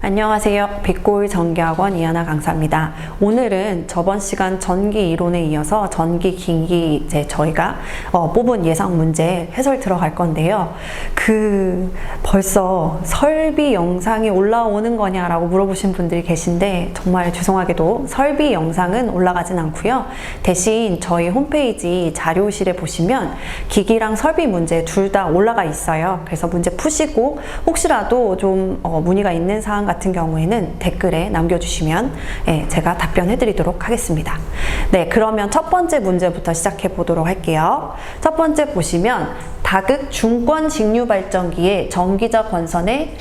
안녕하세요. 빛골 전기학원 이하나 강사입니다. 오늘은 저번 시간 전기 이론에 이어서 전기 긴기 이제 저희가 뽑은 예상 문제 해설 들어갈 건데요. 벌써 설비 영상이 올라오는 거냐라고 물어보신 분들이 계신데 정말 죄송하게도 설비 영상은 올라가진 않고요. 대신 저희 홈페이지 자료실에 보시면 기기랑 설비 문제 둘 다 올라가 있어요. 그래서 문제 푸시고 혹시라도 좀 문의가 있는 사항 같은 경우에는 댓글에 남겨주시면 제가 답변해 드리도록 하겠습니다. 네, 그러면 첫 번째 문제부터 시작해 보도록 할게요. 첫 번째 보시면 다극 중권 직류 발전기에 전기자 권선에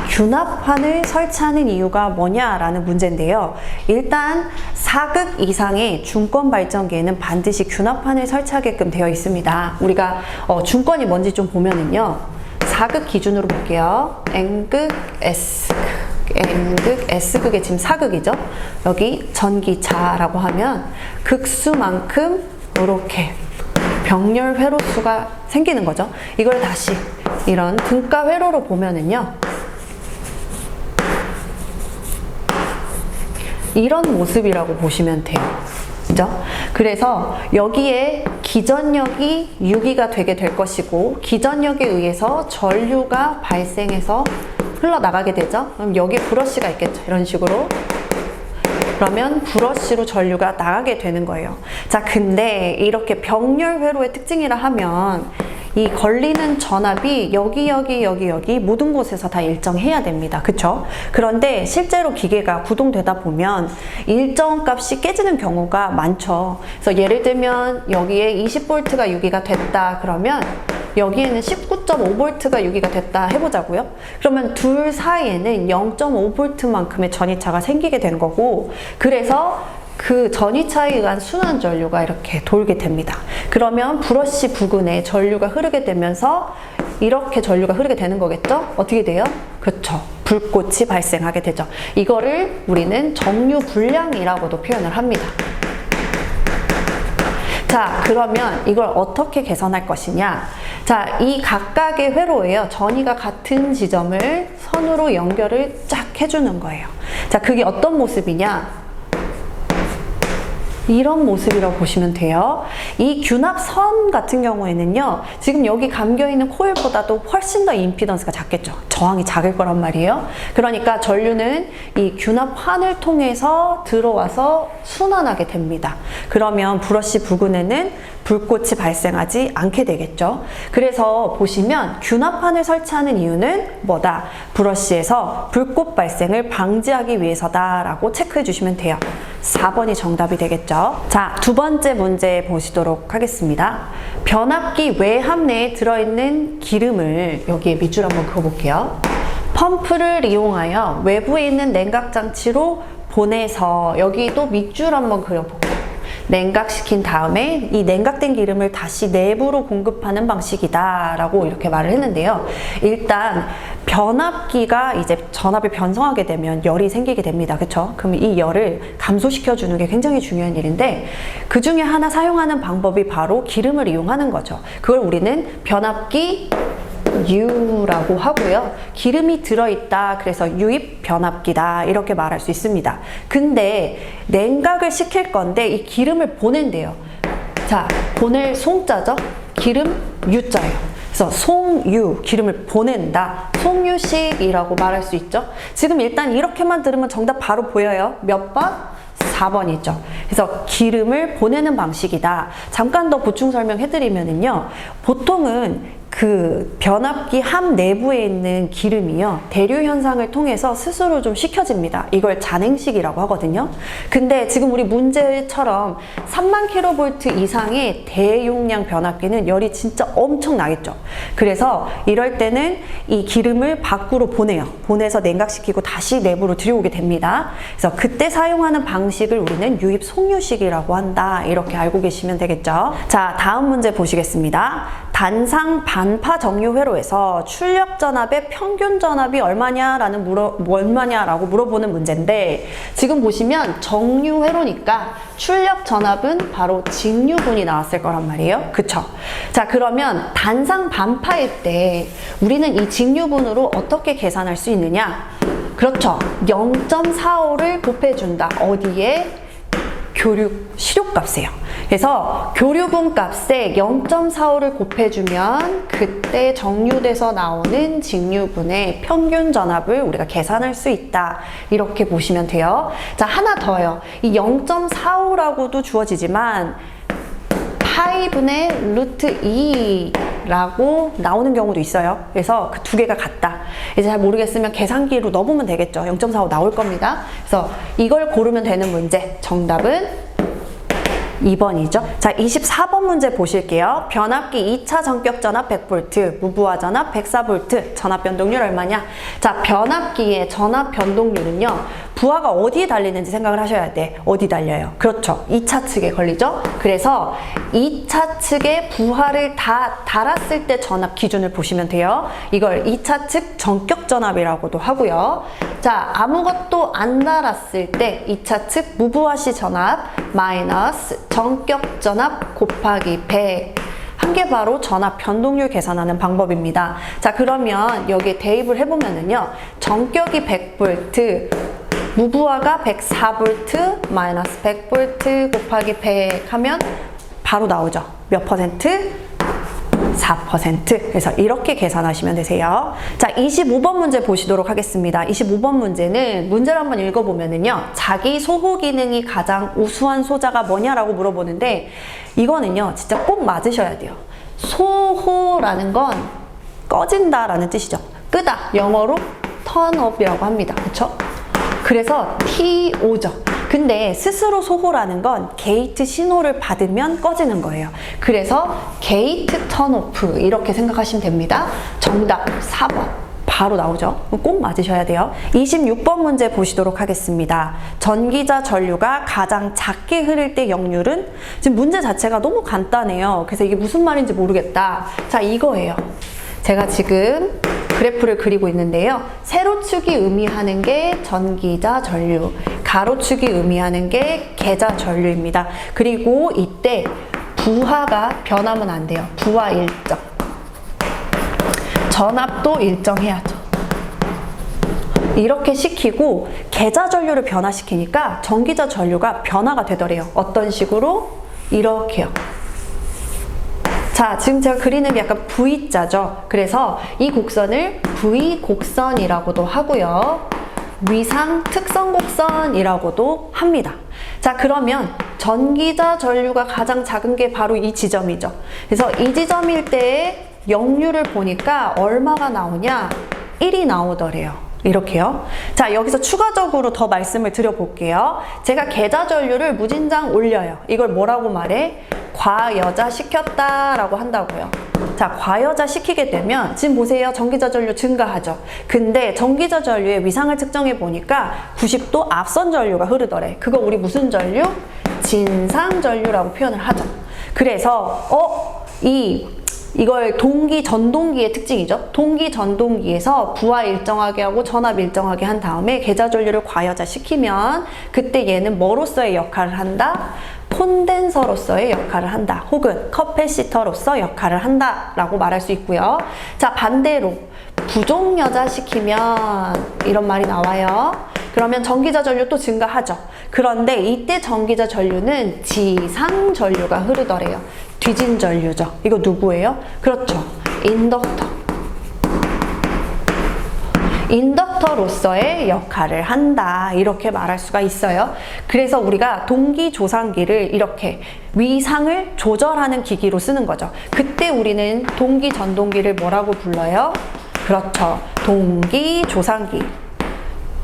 균합판을 설치하는 이유가 뭐냐라는 문제인데요. 일단 4극 이상의 중권 발전기에는 반드시 균합판을 설치하게끔 되어 있습니다. 우리가 중권이 뭔지 좀 보면은요. 4극 기준으로 볼게요. N극, S극, N극, S극에 지금 4극이죠. 여기 전기자라고 하면 극수만큼 이렇게 병렬 회로수가 생기는 거죠. 이걸 다시 이런 등가 회로로 보면은요. 이런 모습이라고 보시면 돼요. 그죠? 그래서 여기에 기전력이 유기가 되게 될 것이고 기전력에 의해서 전류가 발생해서 흘러나가게 되죠. 그럼 여기에 브러쉬가 있겠죠. 이런 식으로. 그러면 브러쉬로 전류가 나가게 되는 거예요. 자, 근데 이렇게 병렬 회로의 특징이라 하면 이 걸리는 전압이 여기 모든 곳에서 다 일정해야 됩니다. 그쵸? 그런데 실제로 기계가 구동되다 보면 일정 값이 깨지는 경우가 많죠. 그래서 예를 들면 여기에 20V가 유기가 됐다 그러면 여기에는 19.5V가 유기가 됐다 해보자고요. 그러면 둘 사이에는 0.5V만큼의 전이차가 생기게 되는 거고, 그래서 그 전이차에 의한 순환 전류가 이렇게 돌게 됩니다. 그러면 브러쉬 부근에 전류가 흐르게 되면서 이렇게 전류가 흐르게 되는 거겠죠? 어떻게 돼요? 그렇죠. 불꽃이 발생하게 되죠. 이거를 우리는 정류 불량이라고도 표현을 합니다. 자, 그러면 이걸 어떻게 개선할 것이냐? 자, 이 각각의 회로에요. 전이가 같은 지점을 선으로 연결을 쫙 해주는 거예요. 자, 그게 어떤 모습이냐? 이런 모습이라고 보시면 돼요. 이 균합선 같은 경우에는요, 지금 여기 감겨있는 코일보다도 훨씬 더 임피던스가 작겠죠. 저항이 작을 거란 말이에요. 그러니까 전류는 이 균합판을 통해서 들어와서 순환하게 됩니다. 그러면 브러쉬 부근에는 불꽃이 발생하지 않게 되겠죠. 그래서 보시면 균합판을 설치하는 이유는 뭐다? 브러쉬에서 불꽃 발생을 방지하기 위해서다라고 체크해 주시면 돼요. 4번이 정답이 되겠죠. 자, 두 번째 문제 보시도록 하겠습니다. 변압기 외합 내에 들어있는 기름을 여기에 밑줄 한번 그어볼게요. 펌프를 이용하여 외부에 있는 냉각장치로 보내서 여기도 밑줄 한번 그려볼게요. 냉각시킨 다음에 이 냉각된 기름을 다시 내부로 공급하는 방식이다 라고 이렇게 말을 했는데요. 일단 변압기가 이제 전압을 변성하게 되면 열이 생기게 됩니다. 그쵸? 그럼 이 열을 감소시켜 주는 게 굉장히 중요한 일인데 그 중에 하나 사용하는 방법이 바로 기름을 이용하는 거죠. 그걸 우리는 변압기 U라고 하고요. 기름이 들어있다. 그래서 유입 변압기다. 이렇게 말할 수 있습니다. 근데 냉각을 시킬 건데 이 기름을 보낸대요. 자, 보낼 송자죠? 기름 U자예요. 그래서 송유, 기름을 보낸다. 송유식이라고 말할 수 있죠. 지금 일단 이렇게만 들으면 정답 바로 보여요. 몇 번? 4번이죠. 그래서 기름을 보내는 방식이다. 잠깐 더 보충 설명해드리면요. 보통은 그 변압기 함 내부에 있는 기름이요. 대류 현상을 통해서 스스로 좀 식혀집니다. 이걸 잔행식이라고 하거든요. 근데 지금 우리 문제처럼 3만 kV 이상의 대용량 변압기는 열이 진짜 엄청 나겠죠. 그래서 이럴 때는 이 기름을 밖으로 보내요. 보내서 냉각시키고 다시 내부로 들여오게 됩니다. 그래서 그때 사용하는 방식을 우리는 유입 송유식이라고 한다. 이렇게 알고 계시면 되겠죠. 자, 다음 문제 보시겠습니다. 단상 반파 정류 회로에서 출력 전압의 평균 전압이 얼마냐라고 물어보는 문제인데 지금 보시면 정류 회로니까 출력 전압은 바로 직류분이 나왔을 거란 말이에요. 그쵸? 자, 그러면 단상 반파일 때 우리는 이 직류분으로 어떻게 계산할 수 있느냐? 그렇죠. 0.45를 곱해준다. 어디에? 시료값이에요. 그래서 교류분 값에 0.45를 곱해주면 그때 정류돼서 나오는 직류분의 평균 전압을 우리가 계산할 수 있다. 이렇게 보시면 돼요. 자, 하나 더요. 이 0.45라고도 주어지지만 파이분의 루트 2라고 나오는 경우도 있어요. 그래서 그 두 개가 같다. 이제 잘 모르겠으면 계산기로 넣어보면 되겠죠. 0.45 나올 겁니다. 그래서 이걸 고르면 되는 문제. 정답은 2번이죠. 자, 24번 문제 보실게요. 변압기 2차 전격 전압 100V, 무부하 전압 104V, 전압 변동률 얼마냐? 자, 변압기의 전압 변동률은요, 부하가 어디에 달리는지 생각을 하셔야 돼. 어디 달려요? 그렇죠. 2차 측에 걸리죠? 그래서 2차 측에 부하를 다 달았을 때 전압 기준을 보시면 돼요. 이걸 2차 측 전격 전압이라고도 하고요. 자, 아무것도 안 달았을 때 2차 측 무부하시 전압 마이너스 전격 전압 곱하기 100. 한 게 바로 전압 변동률 계산하는 방법입니다. 자, 그러면 여기에 대입을 해보면은요, 전격이 100V, 무부하가 104V 마이너스 100V 곱하기 100 하면 바로 나오죠. 몇 퍼센트? 4%. 그래서 이렇게 계산하시면 되세요. 자, 25번 문제 보시도록 하겠습니다. 25번 문제는 문제를 한번 읽어보면은요, 자기 소호 기능이 가장 우수한 소자가 뭐냐라고 물어보는데, 이거는요, 진짜 꼭 맞으셔야 돼요. 소호라는 건 꺼진다라는 뜻이죠. 끄다. 영어로 turn off이라고 합니다. 그쵸? 그래서 TO죠. 근데 스스로 소호라는 건 게이트 신호를 받으면 꺼지는 거예요. 그래서 게이트 턴오프 이렇게 생각하시면 됩니다. 정답 4번 바로 나오죠. 꼭 맞으셔야 돼요. 26번 문제 보시도록 하겠습니다. 전기자 전류가 가장 작게 흐를 때 역률은? 지금 문제 자체가 너무 간단해요. 그래서 이게 무슨 말인지 모르겠다. 자, 이거예요. 제가 지금 그래프를 그리고 있는데요. 세로축이 의미하는 게 전기자 전류, 가로축이 의미하는 게 계자 전류입니다. 그리고 이때 부하가 변하면 안 돼요. 부하 일정. 전압도 일정해야죠. 이렇게 시키고 계자 전류를 변화시키니까 전기자 전류가 변화가 되더래요. 어떤 식으로? 이렇게요. 자, 지금 제가 그리는 게 약간 V자죠. 그래서 이 곡선을 V 곡선이라고도 하고요. 위상 특성 곡선이라고도 합니다. 자, 그러면 전기자 전류가 가장 작은 게 바로 이 지점이죠. 그래서 이 지점일 때 역률을 보니까 얼마가 나오냐? 1이 나오더래요. 이렇게요. 자, 여기서 추가적으로 더 말씀을 드려볼게요. 제가 계자 전류를 무진장 올려요. 이걸 뭐라고 말해? 과여자 시켰다라고 한다고요. 자, 과여자 시키게 되면 지금 보세요. 전기자 전류 증가하죠. 근데 전기자 전류의 위상을 측정해 보니까 90도 앞선 전류가 흐르더래. 그거 우리 무슨 전류? 진상 전류라고 표현을 하죠. 그래서 이걸 동기 전동기의 특징이죠. 동기 전동기에서 부하 일정하게 하고 전압 일정하게 한 다음에 계자 전류를 과여자 시키면 그때 얘는 뭐로서의 역할을 한다? 콘덴서로서의 역할을 한다. 혹은 커패시터로서 역할을 한다 라고 말할 수 있고요. 자, 반대로 부종여자 시키면 이런 말이 나와요. 그러면 전기자 전류 또 증가하죠. 그런데 이때 전기자 전류는 지상 전류가 흐르더래요. 뒤진 전류죠. 이거 누구예요? 그렇죠. 인덕터. 인덕터로서의 역할을 한다. 이렇게 말할 수가 있어요. 그래서 우리가 동기조상기를 이렇게 위상을 조절하는 기기로 쓰는 거죠. 그때 우리는 동기전동기를 뭐라고 불러요? 그렇죠. 동기조상기.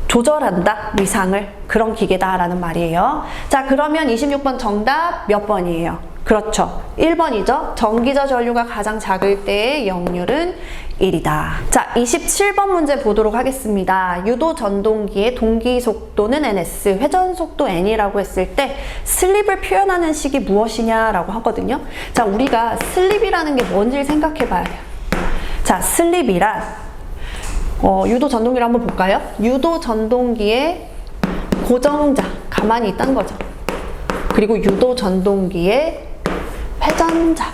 조절한다, 위상을. 그런 기계다라는 말이에요. 자, 그러면 26번 정답 몇 번이에요? 그렇죠. 1번이죠. 전기자 전류가 가장 작을 때의 역률은 1이다. 자, 27번 문제 보도록 하겠습니다. 유도 전동기의 동기 속도는 ns, 회전 속도 n이라고 했을 때 슬립을 표현하는 식이 무엇이냐라고 하거든요. 자, 우리가 슬립이라는 게 뭔지를 생각해 봐야 돼요. 자, 슬립이란 유도 전동기를 한번 볼까요? 유도 전동기의 고정자, 가만히 있다는 거죠. 그리고 유도 전동기의 회전자.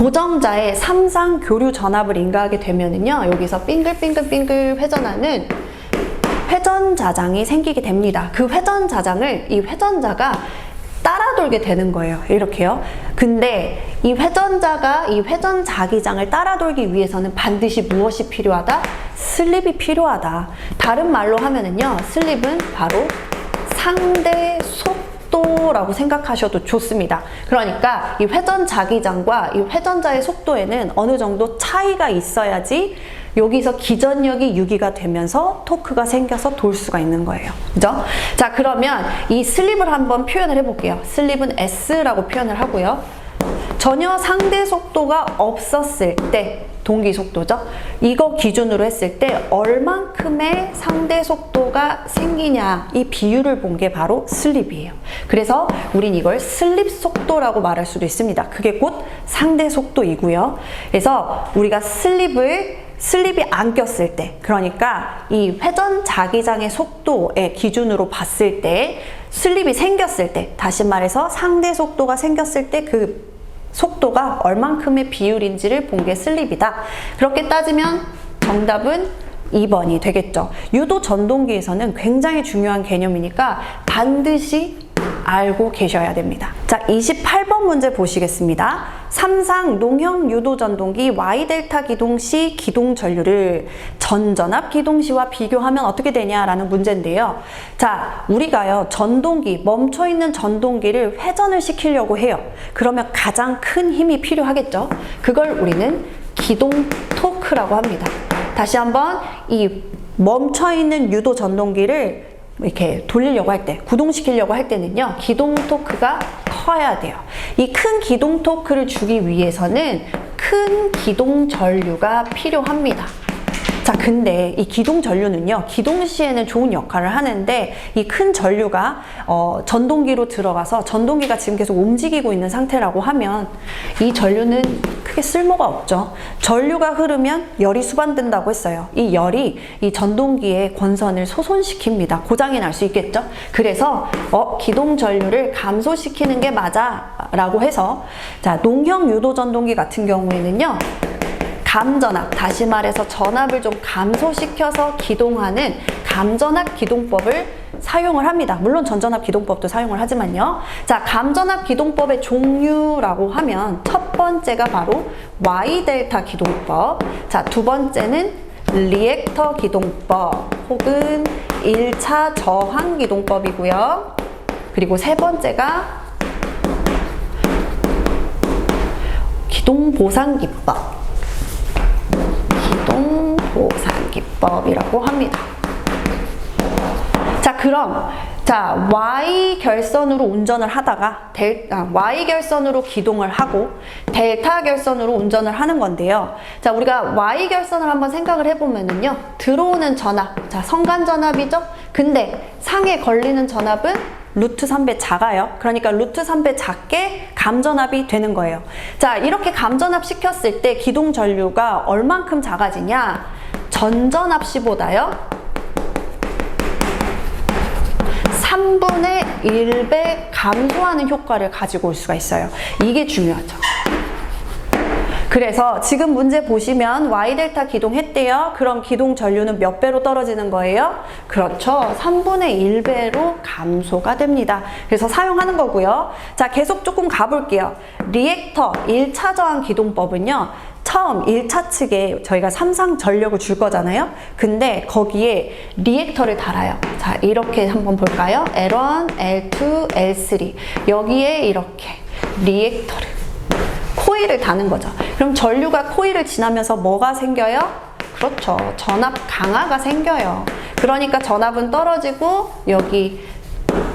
고정자의 3상 교류 전압을 인가하게 되면은요, 여기서 빙글빙글빙글 회전하는 회전자장이 생기게 됩니다. 그 회전자장을 이 회전자가 따라 돌게 되는 거예요. 이렇게요. 근데 이 회전자가 이 회전자기장을 따라 돌기 위해서는 반드시 무엇이 필요하다? 슬립이 필요하다. 다른 말로 하면은요, 슬립은 바로 상대 속도라고 생각하셔도 좋습니다. 그러니까 이 회전자기장과 이 회전자의 속도에는 어느 정도 차이가 있어야지 여기서 기전력이 유기가 되면서 토크가 생겨서 돌 수가 있는 거예요. 그죠? 자, 그러면 이 슬립을 한번 표현을 해볼게요. 슬립은 S라고 표현을 하고요. 전혀 상대 속도가 없었을 때, 동기 속도죠. 이거 기준으로 했을 때 얼만큼의 상대 속도가 생기냐, 이 비율을 본 게 바로 슬립이에요. 그래서 우린 이걸 슬립 속도라고 말할 수도 있습니다. 그게 곧 상대 속도이고요. 그래서 우리가 슬립이 안 꼈을 때, 그러니까 이 회전 자기장의 속도의 기준으로 봤을 때, 슬립이 생겼을 때, 다시 말해서 상대 속도가 생겼을 때 그 속도가 얼만큼의 비율인지를 본 게 슬립이다. 그렇게 따지면 정답은 2번이 되겠죠. 유도 전동기에서는 굉장히 중요한 개념이니까 반드시 알고 계셔야 됩니다. 자, 28번 문제 보시겠습니다. 3상 농형 유도 전동기 Y델타 기동 시 기동 전류를 전전압 기동 시와 비교하면 어떻게 되냐라는 문제인데요. 자, 우리가요, 전동기, 멈춰있는 전동기를 회전을 시키려고 해요. 그러면 가장 큰 힘이 필요하겠죠. 그걸 우리는 기동 토크라고 합니다. 다시 한번 이 멈춰있는 유도 전동기를 이렇게 돌리려고 할 때, 구동시키려고 할 때는요, 기동 토크가 커야 돼요. 이 큰 기동 토크를 주기 위해서는 큰 기동 전류가 필요합니다. 자, 근데 이 기동 전류는요, 기동 시에는 좋은 역할을 하는데 이 큰 전류가 전동기로 들어가서 전동기가 지금 계속 움직이고 있는 상태라고 하면 이 전류는 크게 쓸모가 없죠. 전류가 흐르면 열이 수반된다고 했어요. 이 열이 이 전동기의 권선을 소손시킵니다. 고장이 날 수 있겠죠. 그래서 기동 전류를 감소시키는 게 맞아 라고 해서, 자, 농형 유도 전동기 같은 경우에는요, 감전압, 다시 말해서 전압을 좀 감소시켜서 기동하는 감전압 기동법을 사용을 합니다. 물론 전전압 기동법도 사용을 하지만요. 자, 감전압 기동법의 종류라고 하면 첫 번째가 바로 Y델타 기동법, 자, 두 번째는 리액터 기동법 혹은 1차 저항 기동법이고요. 그리고 세 번째가 기동 보상 기법, 기동 보상 기법이라고 합니다. 자, 그럼 Y 결선으로 운전을 하다가 Y 결선으로 기동을 하고 델타 결선으로 운전을 하는 건데요. 자, 우리가 Y 결선을 한번 생각을 해보면은요, 들어오는 전압, 자, 성간 전압이죠. 근데 상에 걸리는 전압은 루트 3배 작아요. 그러니까 루트 3배 작게 감전압이 되는 거예요. 자, 이렇게 감전압 시켰을 때 기동 전류가 얼만큼 작아지냐? 전전압 시보다요 3분의 1배 감소하는 효과를 가지고 올 수가 있어요. 이게 중요하죠. 그래서 지금 문제 보시면 Y델타 기동했대요. 그럼 기동 전류는 몇 배로 떨어지는 거예요? 그렇죠. 3분의 1배로 감소가 됩니다. 그래서 사용하는 거고요. 자, 계속 조금 가볼게요. 리액터 1차 저항 기동법은요, 처음 1차 측에 저희가 3상 전력을 줄 거잖아요. 근데 거기에 리액터를 달아요. 자, 이렇게 한번 볼까요? L1, L2, L3 여기에 이렇게 리액터를, 코일을 다는 거죠. 그럼 전류가 코일을 지나면서 뭐가 생겨요? 그렇죠. 전압 강화가 생겨요. 그러니까 전압은 떨어지고 여기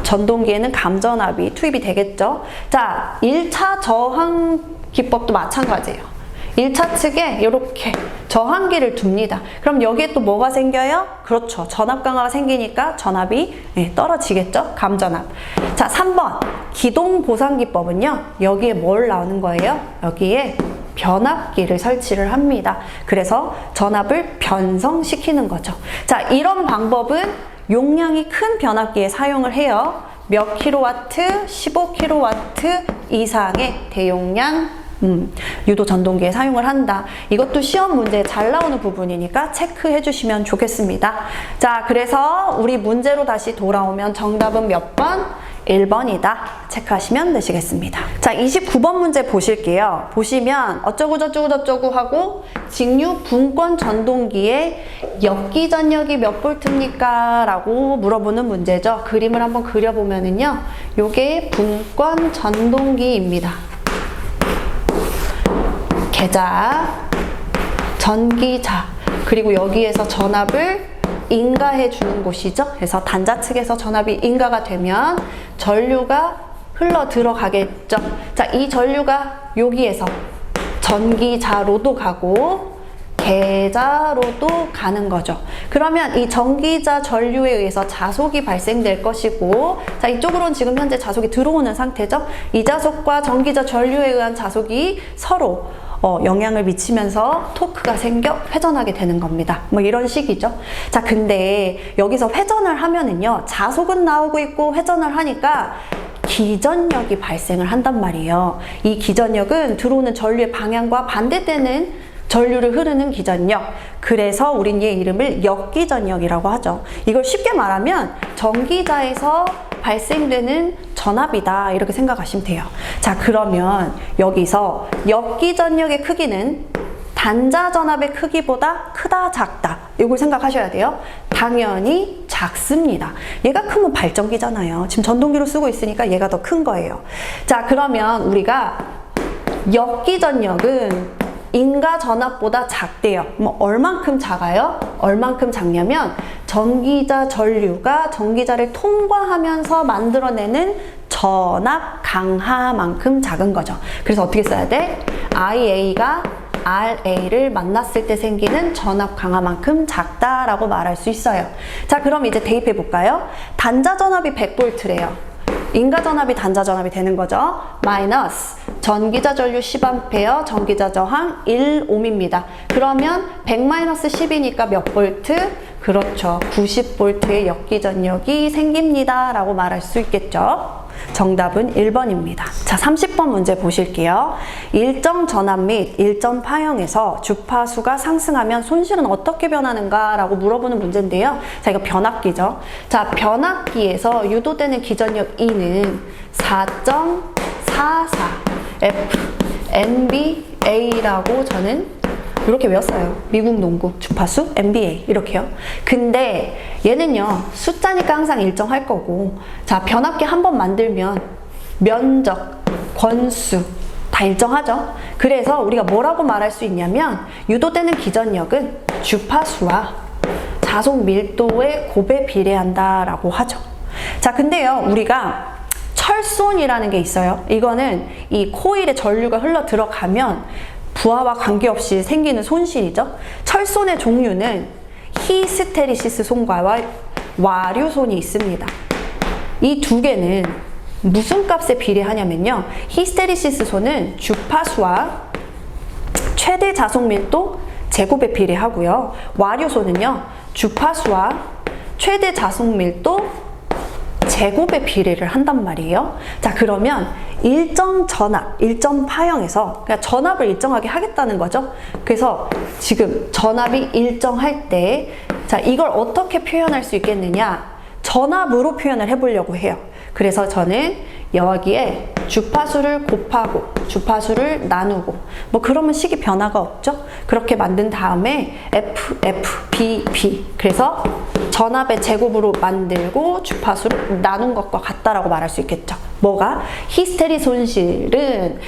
전동기에는 감전압이 투입이 되겠죠. 자, 1차 저항 기법도 마찬가지예요. 1차 측에 이렇게 저항기를 둡니다. 그럼 여기에 또 뭐가 생겨요? 그렇죠. 전압 강화가 생기니까 전압이 떨어지겠죠? 감전압. 자, 3번 기동 보상 기법은요, 여기에 뭘 나오는 거예요? 여기에 변압기를 설치를 합니다. 그래서 전압을 변성시키는 거죠. 자, 이런 방법은 용량이 큰 변압기에 사용을 해요. 몇 킬로와트? 15킬로와트 이상의 대용량 유도 전동기에 사용을 한다. 이것도 시험 문제에 잘 나오는 부분이니까 체크해 주시면 좋겠습니다. 자, 그래서 우리 문제로 다시 돌아오면 정답은 몇 번? 1번이다. 체크하시면 되시겠습니다. 자, 29번 문제 보실게요. 보시면 어쩌고 저쩌고 저쩌고 하고 직류 분권 전동기의 역기 전력이 몇 볼트입니까? 라고 물어보는 문제죠. 그림을 한번 그려보면은요. 요게 분권 전동기입니다. 계자, 전기자, 그리고 여기에서 전압을 인가해 주는 곳이죠. 그래서 단자 측에서 전압이 인가가 되면 전류가 흘러 들어가겠죠. 자, 이 전류가 여기에서 전기자로도 가고 계자로도 가는 거죠. 그러면 이 전기자 전류에 의해서 자속이 발생될 것이고, 자, 이쪽으로는 지금 현재 자속이 들어오는 상태죠. 이 자속과 전기자 전류에 의한 자속이 서로 영향을 미치면서 토크가 생겨 회전하게 되는 겁니다. 뭐 이런 식이죠. 자, 근데 여기서 회전을 하면은요, 자속은 나오고 있고 회전을 하니까 기전력이 발생을 한단 말이에요. 이 기전력은 들어오는 전류의 방향과 반대되는 전류를 흐르는 기전력. 그래서 우린 얘 이름을 역기전력이라고 하죠. 이걸 쉽게 말하면 전기자에서 발생되는 전압이다, 이렇게 생각하시면 돼요. 자, 그러면 여기서 역기전력의 크기는 단자 전압의 크기보다 크다, 작다, 이걸 생각하셔야 돼요. 당연히 작습니다. 얘가 크면 발전기잖아요. 지금 전동기로 쓰고 있으니까 얘가 더 큰 거예요. 자, 그러면 우리가 역기전력은 인가 전압보다 작대요. 뭐 얼만큼 작아요? 얼만큼 작냐면 전기자 전류가 전기자를 통과하면서 만들어내는 전압 강하만큼 작은 거죠. 그래서 어떻게 써야 돼? IA가 RA를 만났을 때 생기는 전압 강하만큼 작다라고 말할 수 있어요. 자, 그럼 이제 대입해 볼까요? 단자 전압이 100V래요. 인가 전압이 단자 전압이 되는 거죠. 마이너스 전기자 전류 10A, 전기자 저항 1옴입니다. 그러면 100-10이니까 몇 볼트? 그렇죠. 90V의 역기전력이 생깁니다. 라고 말할 수 있겠죠. 정답은 1번입니다. 자, 30번 문제 보실게요. 일정 전압 및 일정 파형에서 주파수가 상승하면 손실은 어떻게 변하는가? 라고 물어보는 문제인데요. 자, 이거 변압기죠. 자, 변압기에서 유도되는 기전력 E는 4.44 F NBA라고 저는 이렇게 외웠어요. 미국 농구 주파수 NBA 이렇게요. 근데 얘는요, 숫자니까 항상 일정할 거고, 자, 변압기 한 번 만들면 면적, 권수 다 일정하죠. 그래서 우리가 뭐라고 말할 수 있냐면 유도되는 기전력은 주파수와 자속 밀도의 곱에 비례한다라고 하죠. 자, 근데요, 우리가 철손이라는 게 있어요. 이거는 이 코일에 전류가 흘러 들어가면 부하와 관계없이 생기는 손실이죠. 철손의 종류는 히스테리시스 손과 와류손이 있습니다. 이 두 개는 무슨 값에 비례하냐면요, 히스테리시스 손은 주파수와 최대 자속 밀도 제곱에 비례하고요, 와류손은요 주파수와 최대 자속 밀도 제곱의 비례를 한단 말이에요. 자, 그러면 일정 전압, 일정 파형에서 그냥 전압을 일정하게 하겠다는 거죠. 그래서 지금 전압이 일정할 때, 자, 이걸 어떻게 표현할 수 있겠느냐? 전압으로 표현을 해보려고 해요. 그래서 저는 여기에 주파수를 곱하고 주파수를 나누고, 뭐 그러면 식이 변화가 없죠. 그렇게 만든 다음에 F, B, B, 그래서 전압의 제곱으로 만들고 주파수를 나눈 것과 같다라고 말할 수 있겠죠. 뭐가? 히스테리 손실은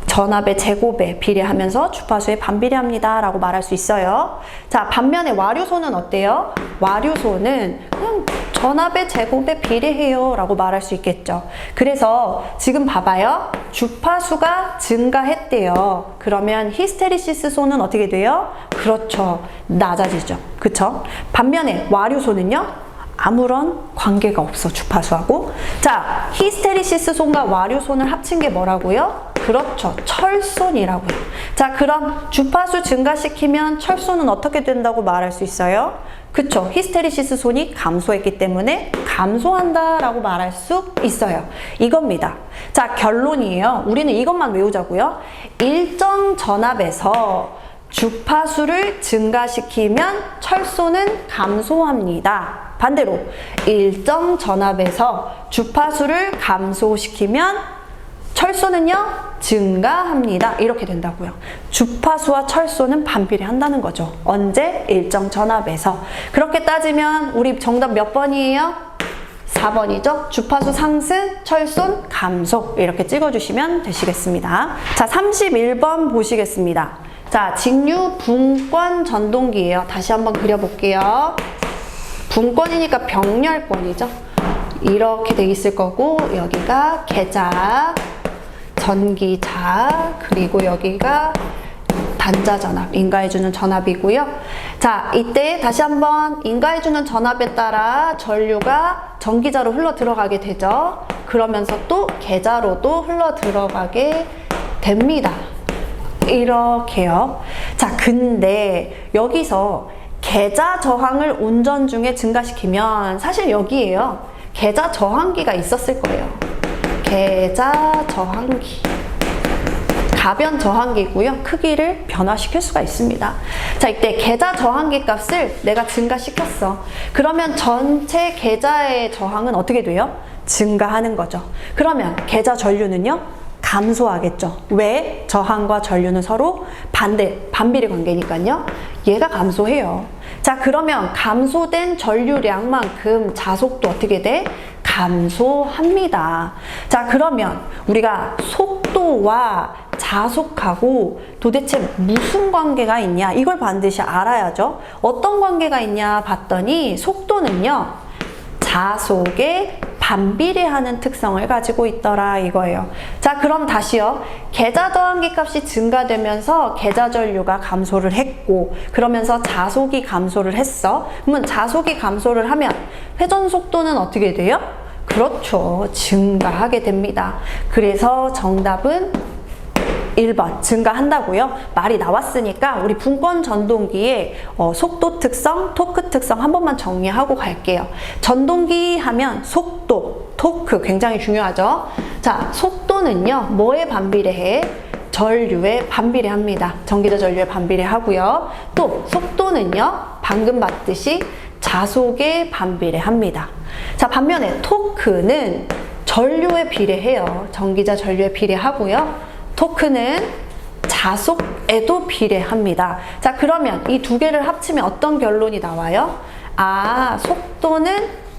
전압의 제곱에 비례하면서 주파수에 반비례합니다 라고 말할 수 있어요. 자, 반면에 와류손은 어때요? 와류손은 그냥 전압의 제곱에 비례해요 라고 말할 수 있겠죠. 그래서 지금 봐봐요. 주파수가 증가했대요. 그러면 히스테리시스 손은 어떻게 돼요? 그렇죠. 낮아지죠. 그쵸? 반면에 와류손은요, 아무런 관계가 없어, 주파수하고. 자, 히스테리시스 손과 와류손을 합친 게 뭐라고요? 그렇죠. 철손이라고요. 자, 그럼 주파수 증가시키면 철손은 어떻게 된다고 말할 수 있어요? 그쵸. 히스테리시스 손이 감소했기 때문에 감소한다라고 말할 수 있어요. 이겁니다. 자, 결론이에요. 우리는 이것만 외우자고요. 일정 전압에서 주파수를 증가시키면 철소는 감소합니다. 반대로 일정 전압에서 주파수를 감소시키면 철소는요 증가합니다. 이렇게 된다고요. 주파수와 철소는 반비례한다는 거죠. 언제? 일정 전압에서. 그렇게 따지면 우리 정답 몇 번이에요? 4번이죠. 주파수 상승, 철손 감소. 이렇게 찍어주시면 되시겠습니다. 자, 31번 보시겠습니다. 자, 직류 분권 전동기예요. 다시 한번 그려볼게요. 분권이니까 병렬권이죠. 이렇게 돼 있을 거고, 여기가 계자, 전기자, 그리고 여기가 단자전압, 인가해주는 전압이고요. 자, 이때 다시 한번 인가해주는 전압에 따라 전류가 전기자로 흘러 들어가게 되죠. 그러면서 또 계자로도 흘러 들어가게 됩니다. 이렇게요. 자, 근데 여기서 계자 저항을 운전 중에 증가시키면 사실 여기에요. 계자 저항기가 있었을 거예요. 계자 저항기. 가변 저항기고요. 크기를 변화시킬 수가 있습니다. 자, 이때 계자 저항기 값을 내가 증가시켰어. 그러면 전체 계자의 저항은 어떻게 돼요? 증가하는 거죠. 그러면 계자 전류는요? 감소하겠죠. 왜? 저항과 전류는 서로 반비례 관계니까요. 얘가 감소해요. 자, 그러면 감소된 전류량만큼 자속도 어떻게 돼? 감소합니다. 자, 그러면 우리가 속도와 자속하고 도대체 무슨 관계가 있냐? 이걸 반드시 알아야죠. 어떤 관계가 있냐 봤더니 속도는요, 자속에 반비례하는 특성을 가지고 있더라 이거예요. 자, 그럼 다시요. 계자 저항기 값이 증가되면서 계자 전류가 감소를 했고, 그러면서 자속이 감소를 했어. 그러면 자속이 감소를 하면 회전 속도는 어떻게 돼요? 그렇죠. 증가하게 됩니다. 그래서 정답은 1번 증가한다고요? 말이 나왔으니까 우리 분권 전동기의 속도 특성, 토크 특성 한 번만 정리하고 갈게요. 전동기 하면 속도, 토크 굉장히 중요하죠. 자, 속도는요 뭐에 반비례해? 전류에 반비례합니다. 전기자 전류에 반비례하고요. 또 속도는요 방금 봤듯이 자속에 반비례합니다. 자, 반면에 토크는 전류에 비례해요. 전기자 전류에 비례하고요. 토크는 자속에도 비례합니다. 자, 그러면 이 두 개를 합치면 어떤 결론이 나와요? 아, 속도는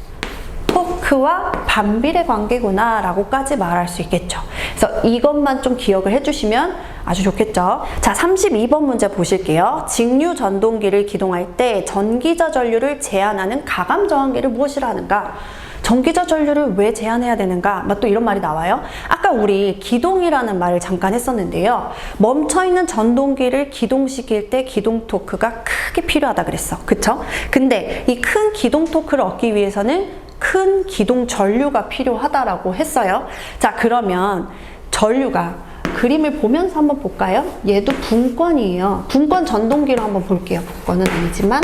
토크와 반비례 관계구나 라고까지 말할 수 있겠죠. 그래서 이것만 좀 기억을 해주시면 아주 좋겠죠. 자, 32번 문제 보실게요. 직류 전동기를 기동할 때 전기자 전류를 제한하는 가감 저항계를 무엇이라 하는가? 전기자 전류를 왜 제한해야 되는가? 또 이런 말이 나와요. 아까 우리 기동이라는 말을 잠깐 했었는데요. 멈춰있는 전동기를 기동시킬 때 기동 토크가 크게 필요하다 그랬어. 그쵸? 근데 이 큰 기동 토크를 얻기 위해서는 큰 기동 전류가 필요하다라고 했어요. 자, 그러면 전류가 그림을 보면서 한번 볼까요? 얘도 분권이에요. 분권 전동기로 한번 볼게요. 분권은 아니지만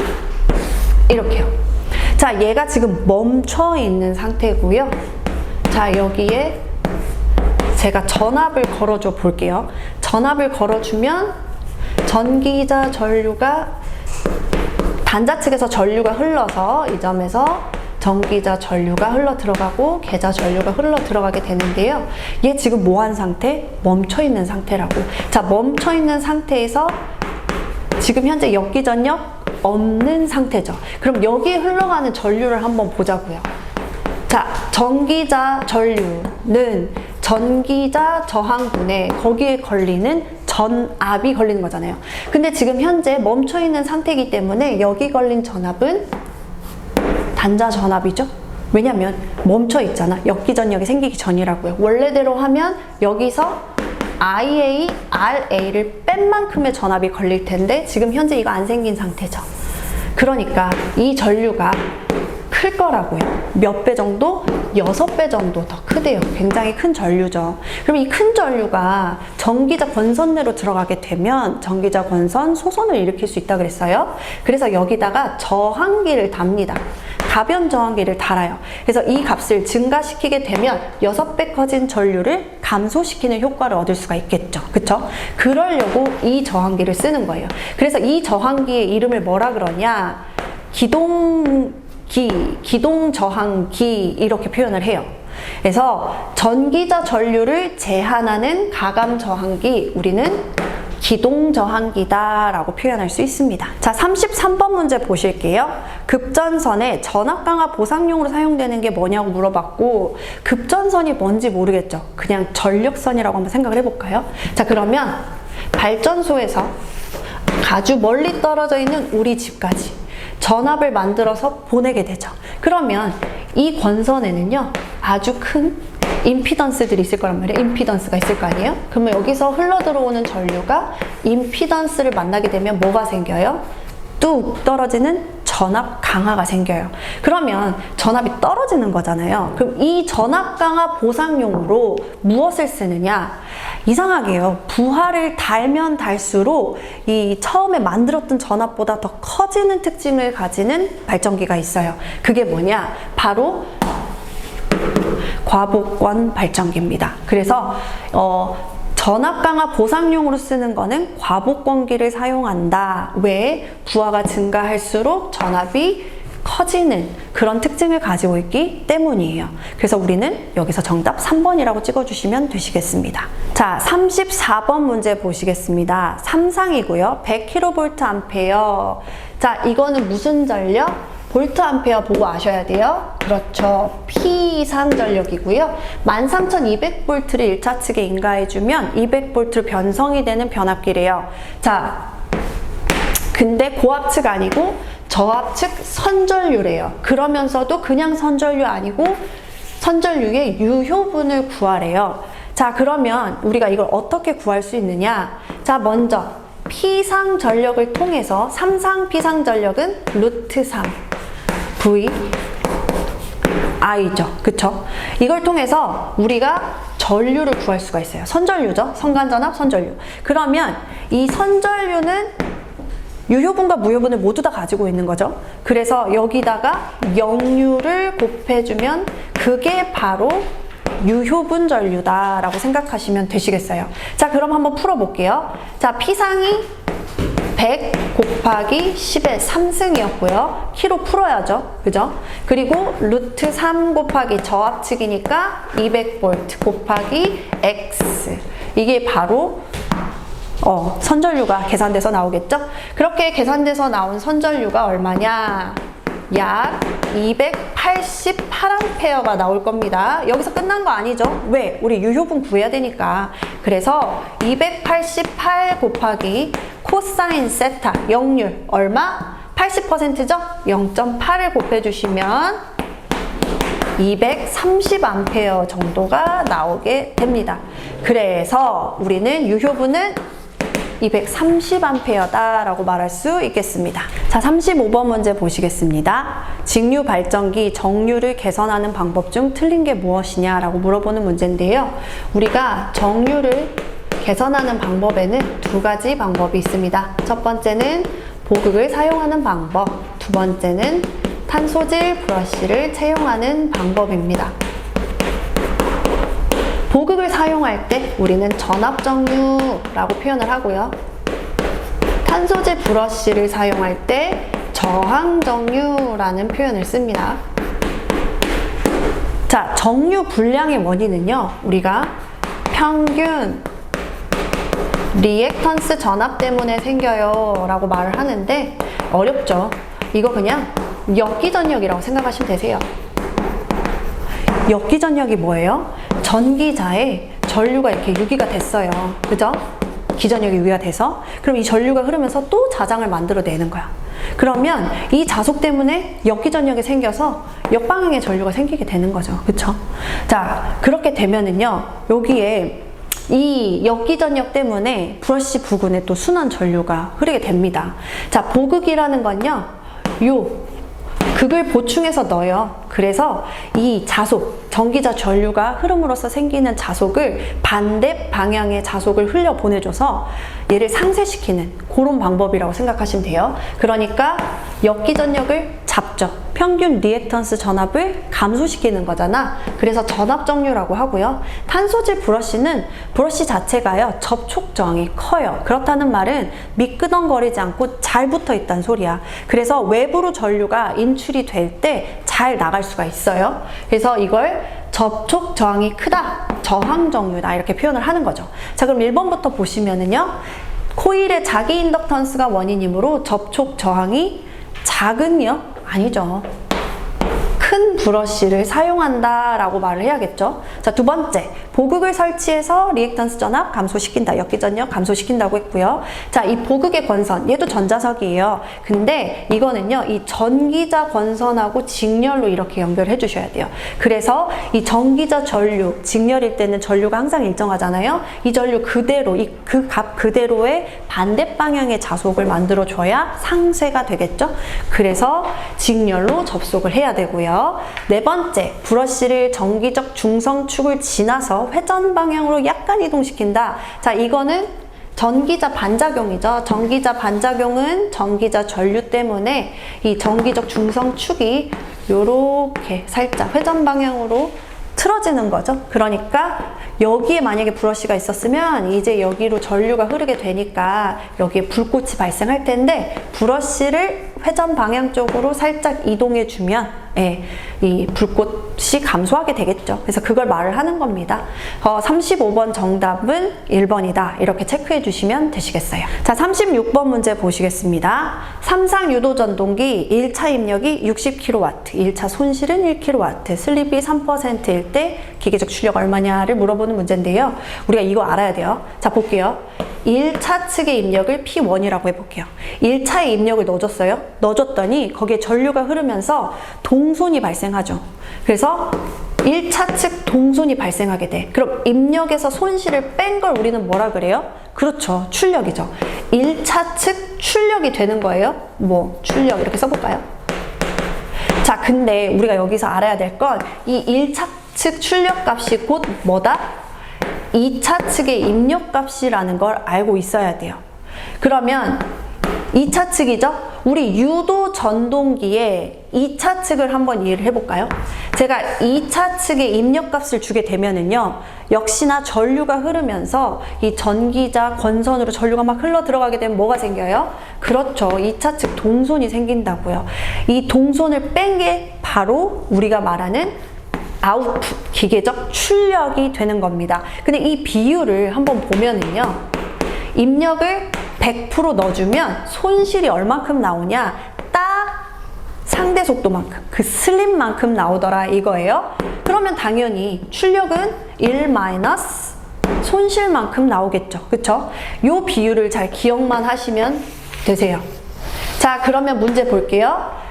이렇게요. 자, 얘가 지금 멈춰 있는 상태고요. 자, 여기에 제가 전압을 걸어줘 볼게요. 전압을 걸어주면 전기자 전류가 단자 측에서 전류가 흘러서 이 점에서 전기자 전류가 흘러 들어가고 계자 전류가 흘러 들어가게 되는데요. 얘 지금 뭐한 상태? 멈춰 있는 상태라고. 자, 멈춰 있는 상태에서 지금 현재 역기전력 없는 상태죠. 그럼 여기에 흘러가는 전류를 한번 보자고요. 자, 전기자 전류는 전기자 저항분에 거기에 걸리는 전압이 걸리는 거잖아요. 근데 지금 현재 멈춰 있는 상태이기 때문에 여기 걸린 전압은 단자 전압이죠. 왜냐면 멈춰 있잖아. 역기전력이 생기기 전이라고요. 원래대로 하면 여기서 IA, RA를 뺀 만큼의 전압이 걸릴 텐데 지금 현재 이거 안 생긴 상태죠. 그러니까 이 전류가 클 거라고요. 몇 배 정도? 6배 정도 더 크대요. 굉장히 큰 전류죠. 그럼 이 큰 전류가 전기자 권선 내로 들어가게 되면 전기자 권선 소선을 일으킬 수 있다 그랬어요. 그래서 여기다가 저항기를 답니다. 가변 저항기를 달아요. 그래서 이 값을 증가시키게 되면 6배 커진 전류를 감소시키는 효과를 얻을 수가 있겠죠. 그쵸? 그러려고 이 저항기를 쓰는 거예요. 그래서 이 저항기의 이름을 뭐라 그러냐? 기동 저항기 이렇게 표현을 해요. 그래서 전기자 전류를 제한하는 가감 저항기, 우리는 기동 저항기다 라고 표현할 수 있습니다. 자, 33번 문제 보실게요. 급전선에 전압 강화 보상용으로 사용되는 게 뭐냐고 물어봤고, 급전선이 뭔지 모르겠죠. 그냥 전력선이라고 한번 생각을 해볼까요? 자, 그러면 발전소에서 아주 멀리 떨어져 있는 우리 집까지 전압을 만들어서 보내게 되죠. 그러면 이 권선에는요, 아주 큰 임피던스들이 있을 거란 말이에요. 임피던스가 있을 거 아니에요? 그러면 여기서 흘러 들어오는 전류가 임피던스를 만나게 되면 뭐가 생겨요? 뚝 떨어지는 전압 강화가 생겨요. 그러면 전압이 떨어지는 거잖아요. 그럼 이 전압 강화 보상용으로 무엇을 쓰느냐? 이상하게요. 부하를 달면 달수록 이 처음에 만들었던 전압보다 더 커지는 특징을 가지는 발전기가 있어요. 그게 뭐냐? 바로 과복권 발전기입니다. 그래서 전압 강화 보상용으로 쓰는 거는 과복권기를 사용한다. 왜? 부하가 증가할수록 전압이 커지는 그런 특징을 가지고 있기 때문이에요. 그래서 우리는 여기서 정답 3번이라고 찍어주시면 되시겠습니다. 자, 34번 문제 보시겠습니다. 3상이고요. 100kVA. 자, 이거는 무슨 전력? 볼트 암페어 보고 아셔야 돼요. 그렇죠. P상 전력이고요. 13200V를 1차 측에 인가해주면 200V 변성이 되는 변압기래요. 자, 근데 고압측 아니고 저압측 선전류래요. 그러면서도 그냥 선전류 아니고 선전류의 유효분을 구하래요. 자, 그러면 우리가 이걸 어떻게 구할 수 있느냐? 자, 먼저 P상 전력을 통해서 3상 P상 전력은 루트 3 V I죠. 그쵸? 이걸 통해서 우리가 전류를 구할 수가 있어요. 선전류죠. 선간전압 선전류. 그러면 이 선전류는 유효분과 무효분을 모두 다 가지고 있는 거죠. 그래서 여기다가 역류를 곱해주면 그게 바로 유효분 전류다라고 생각하시면 되시겠어요. 자, 그럼 한번 풀어볼게요. 자, P상이 100 곱하기 10의 3승이었고요. 키로 풀어야죠. 그죠? 그리고 루트 3 곱하기 저압측이니까 200V 곱하기 X. 이게 바로 선전류가 계산돼서 나오겠죠? 그렇게 계산돼서 나온 선전류가 얼마냐? 약 288A가 나올 겁니다. 여기서 끝난 거 아니죠? 왜? 우리 유효분 구해야 되니까. 그래서 288 곱하기 코사인 세타 역률 얼마? 80%죠? 0.8을 곱해주시면 230A 정도가 나오게 됩니다. 그래서 우리는 유효분은 230A 라고 말할 수 있겠습니다. 자, 35번 문제 보시겠습니다. 직류 발전기 정류를 개선하는 방법 중 틀린 게 무엇이냐 라고 물어보는 문제인데요. 우리가 정류를 개선하는 방법에는 두 가지 방법이 있습니다. 첫 번째는 보극을 사용하는 방법, 두 번째는 탄소질 브러쉬를 채용하는 방법입니다. 보극을 사용할 때 우리는 전압정류라고 표현을 하고요. 탄소질 브러쉬를 사용할 때 저항정류라는 표현을 씁니다. 자, 정류 불량의 원인은요, 우리가 평균 리액턴스 전압 때문에 생겨요 라고 말을 하는데 어렵죠. 이거 그냥 역기전력이라고 생각하시면 되세요. 역기전력이 뭐예요? 전기자에 전류가 이렇게 유기가 됐어요. 그죠? 기전력이 유기가 돼서 그럼 이 전류가 흐르면서 또 자장을 만들어내는 거야. 그러면 이 자속 때문에 역기전력이 생겨서 역방향의 전류가 생기게 되는 거죠. 그쵸? 자, 그렇게 되면은요, 여기에 이 역기전력 때문에 브러쉬 부근에 또 순환 전류가 흐르게 됩니다. 자, 보극이라는 건요, 극을 보충해서 넣어요. 그래서 이 자속, 전기자 전류가 흐름으로써 생기는 자속을 반대 방향의 자속을 흘려 보내줘서 얘를 상쇄시키는 그런 방법이라고 생각하시면 돼요. 그러니까 역기전력을 잡죠. 평균 리액턴스 전압을 감소시키는 거잖아. 그래서 전압정류라고 하고요. 탄소질 브러쉬는 브러쉬 자체가요, 접촉 저항이 커요. 그렇다는 말은 미끄덩거리지 않고 잘 붙어 있다는 소리야. 그래서 외부로 전류가 인출이 될 때 잘 나갈 수가 있어요. 그래서 이걸 접촉 저항이 크다, 저항 정류다 이렇게 표현을 하는 거죠. 자, 그럼 1번부터 보시면은요, 코일의 자기 인덕턴스가 원인이므로 접촉 저항이 작은요? 아니죠. 큰 브러쉬를 사용한다 라고 말을 해야겠죠. 자, 두 번째, 보극을 설치해서 리액턴스 전압 감소시킨다, 역기전력 감소시킨다고 했고요. 자, 이 보극의 권선, 얘도 전자석이에요. 근데 이거는요, 이 전기자 권선하고 직렬로 이렇게 연결해 주셔야 돼요. 그래서 이 전기자 전류, 직렬일 때는 전류가 항상 일정하잖아요. 이 전류 그대로, 그 값 그대로의 반대 방향의 자속을 만들어 줘야 상쇄가 되겠죠. 그래서 직렬로 접속을 해야 되고요. 네 번째, 브러쉬를 전기적 중성축을 지나서 회전 방향으로 약간 이동시킨다. 자, 이거는 전기자 반작용이죠. 전기자 반작용은 전기자 전류 때문에 이 전기적 중성축이 요렇게 살짝 회전 방향으로 틀어지는 거죠. 그러니까 여기에 만약에 브러쉬가 있었으면 이제 여기로 전류가 흐르게 되니까 여기에 불꽃이 발생할 텐데, 브러쉬를 회전 방향 쪽으로 살짝 이동해 주면 이 불꽃이 감소하게 되겠죠. 그래서 그걸 말을 하는 겁니다. 35번 정답은 1번이다. 이렇게 체크해 주시면 되시겠어요. 자, 36번 문제 보시겠습니다. 삼상 유도 전동기 1차 입력이 60kW, 1차 손실은 1kW, 슬립이 3%일 때 기계적 출력 얼마냐를 물어보는 문제인데요. 우리가 이거 알아야 돼요. 자, 볼게요. 1차 측의 입력을 P1이라고 해볼게요. 1차에 입력을 넣어줬어요. 넣어줬더니 거기에 전류가 흐르면서 동손이 발생하죠. 그래서 1차 측 동손이 발생하게 돼. 그럼 입력에서 손실을 뺀 걸 우리는 뭐라 그래요? 그렇죠. 출력이죠. 1차 측 출력이 되는 거예요. 뭐 출력 이렇게 써볼까요? 자, 근데 우리가 여기서 알아야 될 건 이 1차 측 출력 값이 곧 뭐다? 2차 측의 입력 값이라는 걸 알고 있어야 돼요. 그러면 2차 측이죠? 우리 유도 전동기의 2차 측을 한번 이해를 해볼까요? 제가 2차 측의 입력 값을 주게 되면은요, 역시나 전류가 흐르면서 이 전기자 권선으로 전류가 막 흘러 들어가게 되면 뭐가 생겨요? 그렇죠. 2차 측 동손이 생긴다고요. 이 동손을 뺀 게 바로 우리가 말하는 아웃풋, 기계적 출력이 되는 겁니다. 근데 이 비율을 한번 보면은요, 입력을 100% 넣어주면 손실이 얼만큼 나오냐? 딱 상대 속도만큼, 그 슬립만큼 나오더라 이거예요. 그러면 당연히 출력은 1 마이너스 손실만큼 나오겠죠. 그쵸? 요 비율을 잘 기억만 하시면 되세요. 자, 그러면 문제 볼게요.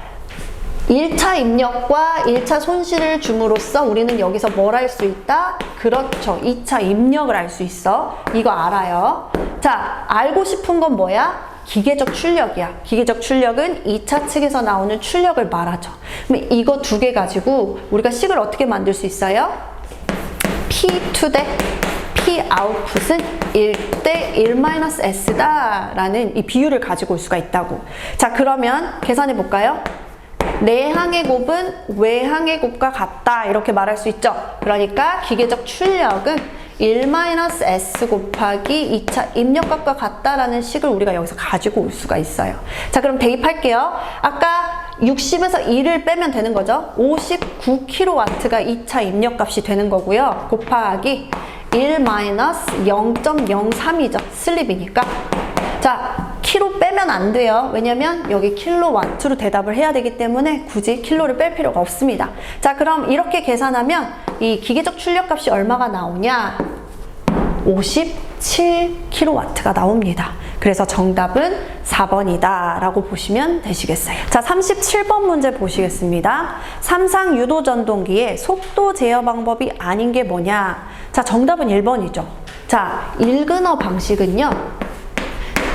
1차 입력과 1차 손실을 줌으로써 우리는 여기서 뭘 할 수 있다? 그렇죠. 2차 입력을 알 수 있어. 이거 알아요. 자, 알고 싶은 건 뭐야? 기계적 출력이야. 기계적 출력은 2차 측에서 나오는 출력을 말하죠. 그럼 이거 두 개 가지고 우리가 식을 어떻게 만들 수 있어요? P2 대 P 아웃풋은 1대 1-S다 라는 이 비율을 가지고 올 수가 있다고. 자, 그러면 계산해 볼까요? 내항의 곱은 외항의 곱과 같다 이렇게 말할 수 있죠. 그러니까 기계적 출력은 1-S 곱하기 2차 입력값과 같다라는 식을 우리가 여기서 가지고 올 수가 있어요. 자, 그럼 대입할게요. 아까 60에서 1을 빼면 되는 거죠. 59kW가 2차 입력값이 되는 거고요. 곱하기 1-0.03이죠. 슬립이니까. 자, 키로 빼면 안 돼요. 왜냐면 여기 킬로와트로 대답을 해야 되기 때문에 굳이 킬로를 뺄 필요가 없습니다. 자, 그럼 이렇게 계산하면 이 기계적 출력값이 얼마가 나오냐? 57kW가 나옵니다. 그래서 정답은 4번이다 라고 보시면 되시겠어요. 자, 37번 문제 보시겠습니다. 삼상 유도 전동기의 속도 제어 방법이 아닌 게 뭐냐? 자, 정답은 1번이죠. 자, 일근어 방식은요,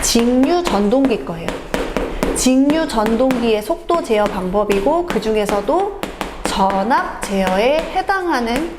직류 전동기 거예요. 직류 전동기의 속도 제어 방법이고 그 중에서도 전압 제어에 해당하는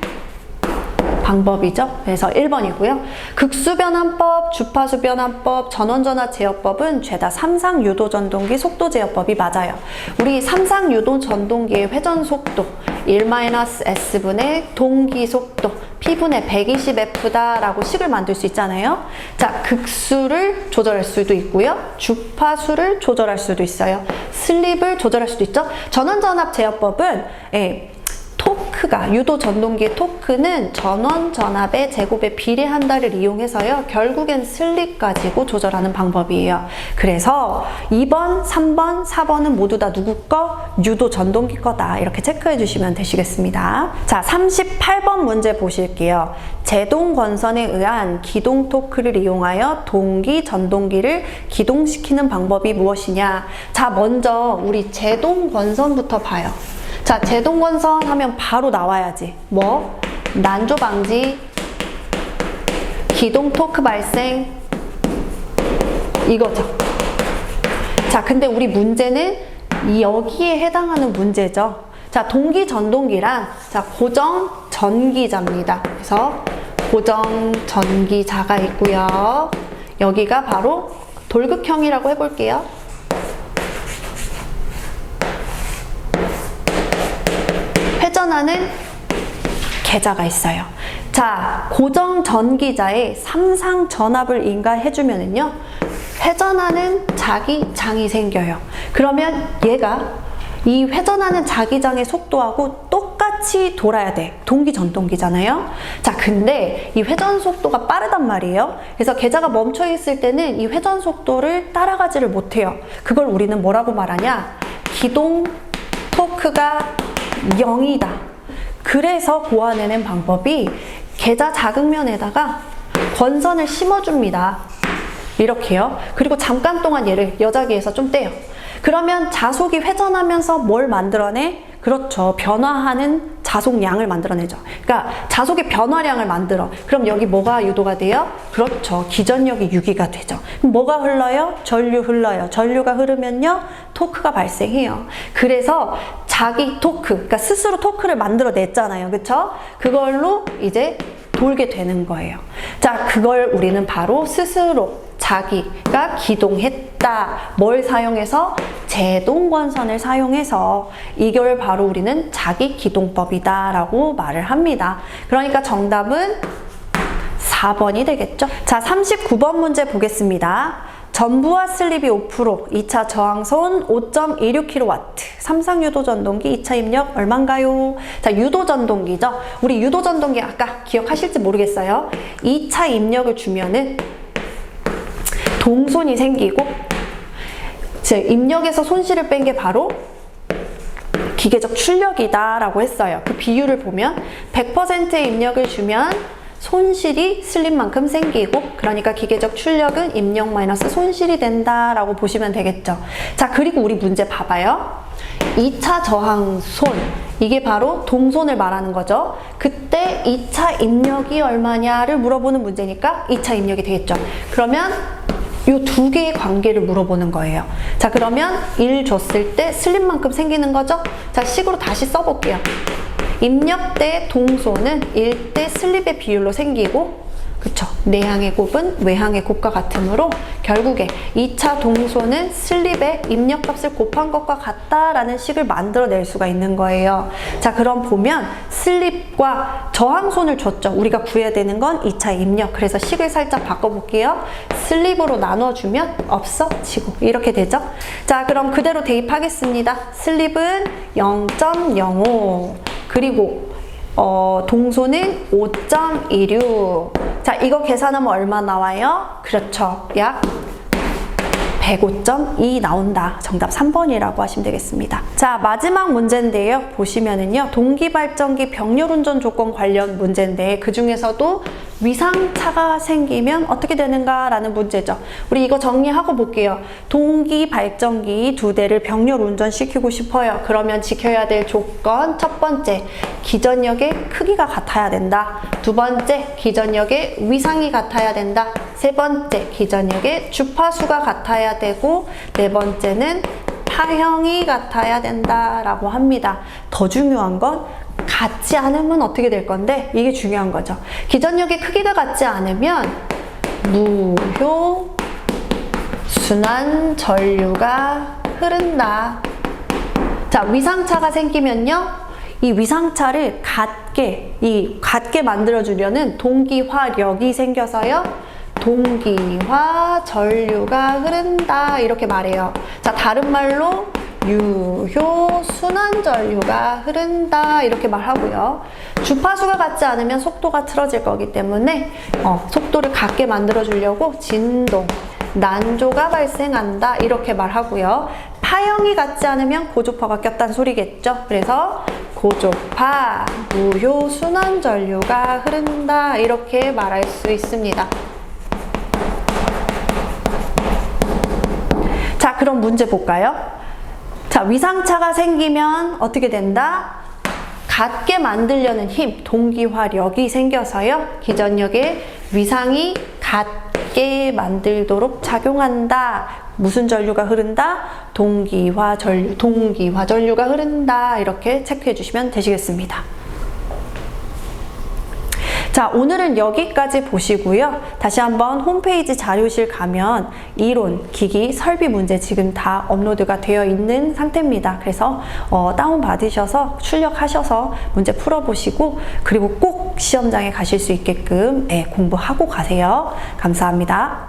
방법이죠. 그래서 1번이고요. 극수변환법, 주파수변환법, 전원전화 제어법은 죄다 삼상유도전동기 속도제어법이 맞아요. 우리 삼상유도전동기의 회전속도 1-S분의 동기속도 P분의 120F다 라고 식을 만들 수 있잖아요. 자, 극수를 조절할 수도 있고요. 주파수를 조절할 수도 있어요. 슬립을 조절할 수도 있죠. 전원전압 제어법은 토크가, 유도 전동기의 토크는 전원 전압의 제곱에 비례한다를 이용해서요. 결국엔 슬립 가지고 조절하는 방법이에요. 그래서 2번, 3번, 4번은 모두 다 누구 거? 유도 전동기 거다. 이렇게 체크해 주시면 되시겠습니다. 자, 38번 문제 보실게요. 제동 권선에 의한 기동 토크를 이용하여 동기 전동기를 기동시키는 방법이 무엇이냐? 자, 먼저 우리 제동 권선부터 봐요. 자, 제동권선 하면 바로 나와야지. 뭐? 난조 방지, 기동 토크 발생, 이거죠. 자, 근데 우리 문제는 여기에 해당하는 문제죠. 자, 동기 전동기란 자, 고정 전기자입니다. 그래서 고정 전기자가 있고요. 여기가 바로 돌극형이라고 해볼게요. 회전하는 계자가 있어요. 자, 고정 전기자에 삼상 전압을 인가해주면은요, 회전하는 자기장이 생겨요. 그러면 얘가 이 회전하는 자기장의 속도하고 똑같이 돌아야 돼. 동기 전동기잖아요. 자, 근데 이 회전 속도가 빠르단 말이에요. 그래서 계자가 멈춰 있을 때는 이 회전 속도를 따라가지를 못해요. 그걸 우리는 뭐라고 말하냐? 기동 토크가 0이다. 그래서 고안해낸 방법이 계자 자극면에다가 권선을 심어줍니다. 이렇게요. 그리고 잠깐 동안 얘를 여자기에서 좀 떼요. 그러면 자속이 회전하면서 뭘 만들어내? 그렇죠. 변화하는 자속량을 만들어내죠. 그러니까 자속의 변화량을 만들어. 그럼 여기 뭐가 유도가 돼요? 그렇죠. 기전력이 유기가 되죠. 그럼 뭐가 흘러요? 전류 흘러요. 전류가 흐르면요, 토크가 발생해요. 그래서 자기 토크, 그러니까 스스로 토크를 만들어냈잖아요. 그쵸? 그걸로 이제 돌게 되는 거예요. 자, 그걸 우리는 바로 스스로 자기가 기동했다. 뭘 사용해서? 제동권선을 사용해서. 이걸 바로 우리는 자기 기동법이다 라고 말을 합니다. 그러니까 정답은 4번이 되겠죠. 자, 39번 문제 보겠습니다. 전부와 슬립이 5%, 2차 저항선 5.26kW, 삼상유도 전동기 2차 입력 얼마인가요? 자, 유도 전동기죠. 우리 유도 전동기 아까 기억하실지 모르겠어요. 2차 입력을 주면은 동손이 생기고, 즉 입력에서 손실을 뺀 게 바로 기계적 출력이다 라고 했어요. 그 비율을 보면 100%의 입력을 주면 손실이 슬립만큼 생기고, 그러니까 기계적 출력은 입력 마이너스 손실이 된다 라고 보시면 되겠죠. 자, 그리고 우리 문제 봐봐요. 2차 저항손, 이게 바로 동손을 말하는 거죠. 그때 2차 입력이 얼마냐를 물어보는 문제니까 2차 입력이 되겠죠. 그러면 이 두 개의 관계를 물어보는 거예요. 자, 그러면 1 줬을 때 슬립만큼 생기는 거죠. 자, 식으로 다시 써볼게요. 입력 때 동손은 1대 슬립의 비율로 생기고, 그쵸? 내항의 곱은 외항의 곱과 같으므로 결국에 2차 동손은 슬립의 입력값을 곱한 것과 같다라는 식을 만들어낼 수가 있는 거예요. 자, 그럼 보면 슬립과 저항손을 줬죠. 우리가 구해야 되는 건 2차 입력. 그래서 식을 살짝 바꿔볼게요. 슬립으로 나눠주면 없어지고 이렇게 되죠. 자, 그럼 그대로 대입하겠습니다. 슬립은 0.05, 그리고 동손은 5.26. 자, 이거 계산하면 얼마 나와요? 그렇죠. 약 105.2 나온다. 정답 3번이라고 하시면 되겠습니다. 자, 마지막 문제인데요. 보시면은요, 동기발전기 병렬운전 조건 관련 문제인데, 그 중에서도 위상차가 생기면 어떻게 되는가 라는 문제죠. 우리 이거 정리하고 볼게요. 동기발전기 2대를 병렬운전시키고 싶어요. 그러면 지켜야 될 조건, 첫 번째, 기전력의 크기가 같아야 된다. 두 번째, 기전력의 위상이 같아야 된다. 세 번째, 기전력의 주파수가 같아야 되고, 네 번째는 파형이 같아야 된다라고 합니다. 더 중요한 건 같지 않으면 어떻게 될 건데, 이게 중요한 거죠. 기전력의 크기가 같지 않으면 무효 순환 전류가 흐른다. 자, 위상차가 생기면요, 이 위상차를 같게 만들어주려는 동기화력이 생겨서요, 동기화 전류가 흐른다. 이렇게 말해요. 자, 다른 말로 유효 순환 전류가 흐른다. 이렇게 말하고요. 주파수가 같지 않으면 속도가 틀어질 거기 때문에 속도를 같게 만들어주려고 진동, 난조가 발생한다. 이렇게 말하고요. 파형이 같지 않으면 고조파가 꼈다는 소리겠죠. 그래서 고조파, 무효 순환 전류가 흐른다. 이렇게 말할 수 있습니다. 자, 그럼 문제 볼까요? 자, 위상차가 생기면 어떻게 된다? 같게 만들려는 힘, 동기화력이 생겨서요, 기전력의 위상이 같게 만들도록 작용한다. 무슨 전류가 흐른다? 동기화 전류가 흐른다. 이렇게 체크해 주시면 되시겠습니다. 자, 오늘은 여기까지 보시고요. 다시 한번 홈페이지 자료실 가면 이론, 기기, 설비 문제 지금 다 업로드가 되어 있는 상태입니다. 그래서 다운받으셔서 출력하셔서 문제 풀어보시고, 그리고 꼭 시험장에 가실 수 있게끔 공부하고 가세요. 감사합니다.